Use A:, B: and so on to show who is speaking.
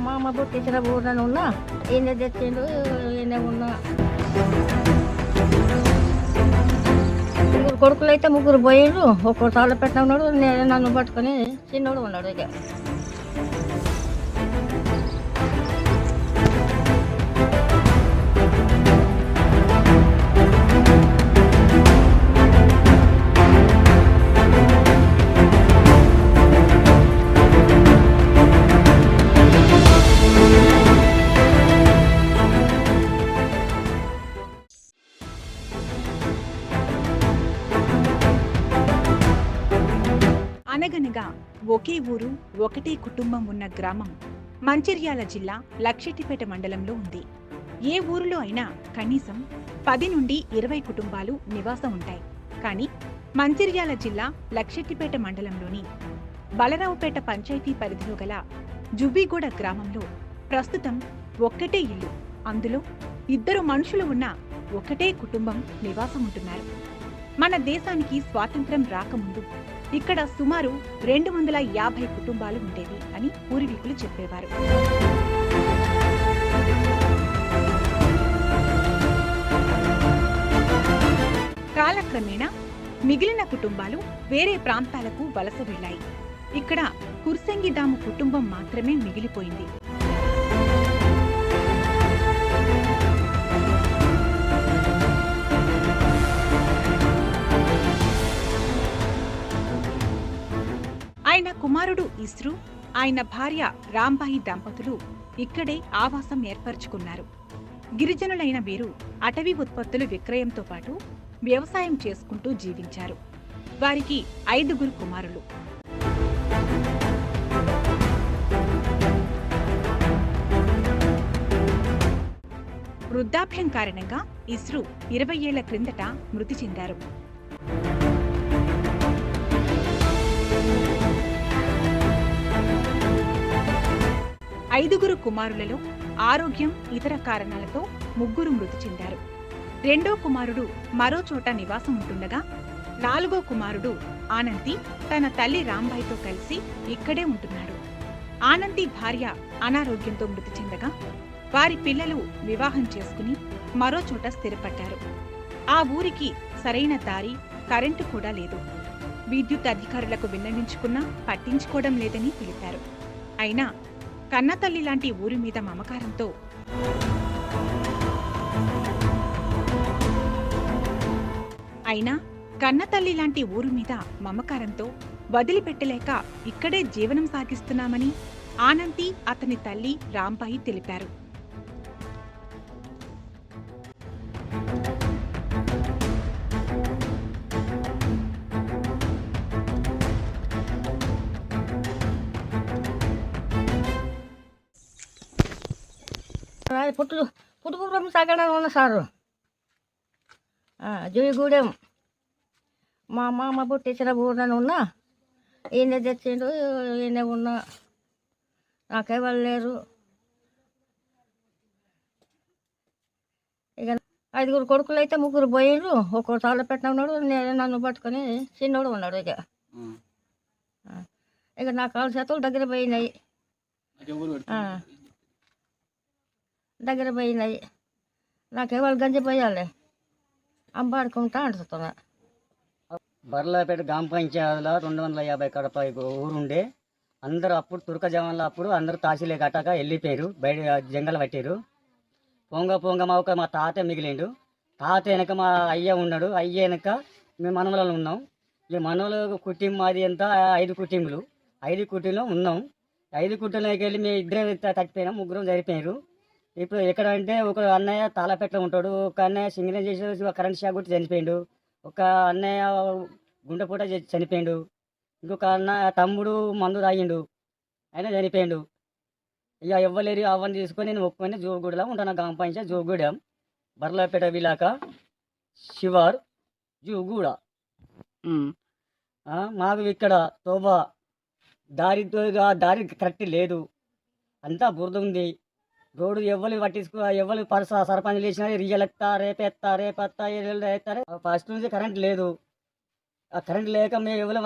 A: మామ పుట్టించిన ఊరని ఉన్నా ఈయన తెచ్చిండు ఈయన ఉన్నా. ముగ్గురు కొడుకులు అయితే ముగ్గురు పోయిండ్రు. ఒక్కరు తాళ్ళ పెట్టిన ఉన్నాడు, నేను నన్ను పట్టుకొని చిన్నోడు ఉన్నాడు. ఇక
B: అనగనగా ఒకే ఊరు ఒకటే కుటుంబం ఉన్న గ్రామం మంచిర్యాల జిల్లా లక్షెట్టిపేట మండలంలో ఉంది. ఏ ఊరిలో అయినా కనీసం 10 నుండి 20 కుటుంబాలు నివాసం ఉంటాయి. కానీ మంచిర్యాల జిల్లా లక్షెట్టిపేట మండలంలోని బలరావుపేట పంచాయతీ పరిధిలో గల జుబ్బిగూడ గ్రామంలో ప్రస్తుతం ఒక్కటే ఇల్లు, అందులో 2 మనుషులు ఉన్న ఒకటే కుటుంబం నివాసం ఉంటున్నారు. మన దేశానికి స్వాతంత్ర్యం రాకముందు ఇక్కడ సుమారు 250 కుటుంబాలు ఉండేవి అని పూర్వీకులు చెప్పేవారు. కాలక్రమేణా మిగిలిన కుటుంబాలు వేరే ప్రాంతాలకు వలస వెళ్లాయి. ఇక్కడ కుర్సంగిదాము కుటుంబం మాత్రమే మిగిలిపోయింది. ఆయన కుమారుడు ఇస్రు, ఆయన భార్య రాంబాయి దంపతులు ఇక్కడే ఆవాసం ఏర్పరచుకున్నారు. గిరిజనులైన వీరు అటవీ ఉత్పత్తుల విక్రయంతో పాటు వ్యవసాయం చేసుకుంటూ జీవించారు. వారికి 5 కుమారులు. వృద్ధాప్యం కారణంగా ఇస్రు 20 ఏళ్ల క్రిందట మృతి చెందారు. ఐదుగురు కుమారులలో ఆరోగ్యం ఇతర కారణాలతో 3 మృతి చెందారు. 2వ కుమారుడు మరో చోట నివాసం ఉంటుండగా 4వ కుమారుడు ఆనంది తన తల్లి రాంబాయితో కలిసి ఇక్కడే ఉంటున్నాడు. ఆనంది భార్య అనారోగ్యంతో మృతి చెందగా వారి పిల్లలు వివాహం చేసుకుని మరో చోట స్థిరపడ్డారు. ఆ ఊరికి సరైన దారి, కరెంటు కూడా లేదు. విద్యుత్ అధికారులకు విన్నవించుకున్నా పట్టించుకోవడం లేదని తెలిపారు. అయినా కన్నతల్లి లాంటి ఊరి మీద మమకారంతో వదిలిపెట్టలేక ఇక్కడే జీవనం సాగిస్తున్నామని ఆనంది అతని తల్లి రాంబాయి తెలిపారు.
A: పుట్టుకురం సాగడం ఉన్న సారు జుయ్యగూడెం మా మామ పుట్టించిన ఊరని ఉన్నా ఈయన తెచ్చిండు ఈయన ఉన్నా. నాకెవరు లేరు. ఇక 5 కొడుకులు అయితే ముగ్గురు పోయిండ్రు. ఒక్కరు తాళ్ళ పెట్టిన ఉన్నాడు, నేను నన్ను పట్టుకొని చిన్నోడు ఉన్నాడు. ఇక నా కాళ్ళ చేతులు దగ్గర పోయినాయి. నాకెవరు గంజి పోయాలి అంబాడుకుంటా అంటున్నా.
C: బర్లాపేట గ్రామ పంచాయతీలో 250 కడప ఊరుండే. అందరూ అప్పుడు తుర్క జవాన్లు అప్పుడు అందరూ తాసిలే కట్టాక వెళ్ళిపోయారు, బయట జంగలు పట్టారు. పొంగ మా తాత మిగిలిండు. తాత వెనక మా అయ్య ఉన్నాడు. అయ్య వెనక మేము మనవలలో ఉన్నాం. ఈ మనవల కుటుంబం మాది ఎంత 5 కుటుంబాలు. 5 కుటుంబంలో ఉన్నాం. 5 కుటుంబంలోకి వెళ్ళి మేము 2 తగ్గిపోయినాం, 3 సరిపోయారు. ఇప్పుడు ఎక్కడ అంటే ఒక అన్నయ్య తాళపెట్టలో ఉంటాడు, ఒక అన్నయ్య సింగరేజ్ చేసి కరెంట్ షాక్ కొట్టి చనిపోయిండు, ఒక అన్నయ్య గుండెపూట చనిపోయిండు, ఇంకొక అన్నయ్య తమ్ముడు మందు తాగిండు, ఆయన చనిపోయిండు. ఇక ఇవ్వలేరు. అవన్నీ తీసుకొని నేను ఒప్పుకొని జోగుగూడలో ఉంటాను. గ్రామ పంచాయతీ జోగుగూడెం, బర్లాపేట విలాక శివార్ జోగుగూడ. మాకు ఇక్కడ తోబా దారి కరెక్ట్ లేదు, అంతా బురద ఉంది. రోడ్డు ఎవరు ఎవరు సర్పంచ్ చేసినా రియల్ ఎత్తా రేపెత్తా ఫస్ట్ నుంచి కరెంట్ లేదు. ఆ కరెంట్ లేక మేము ఎవరు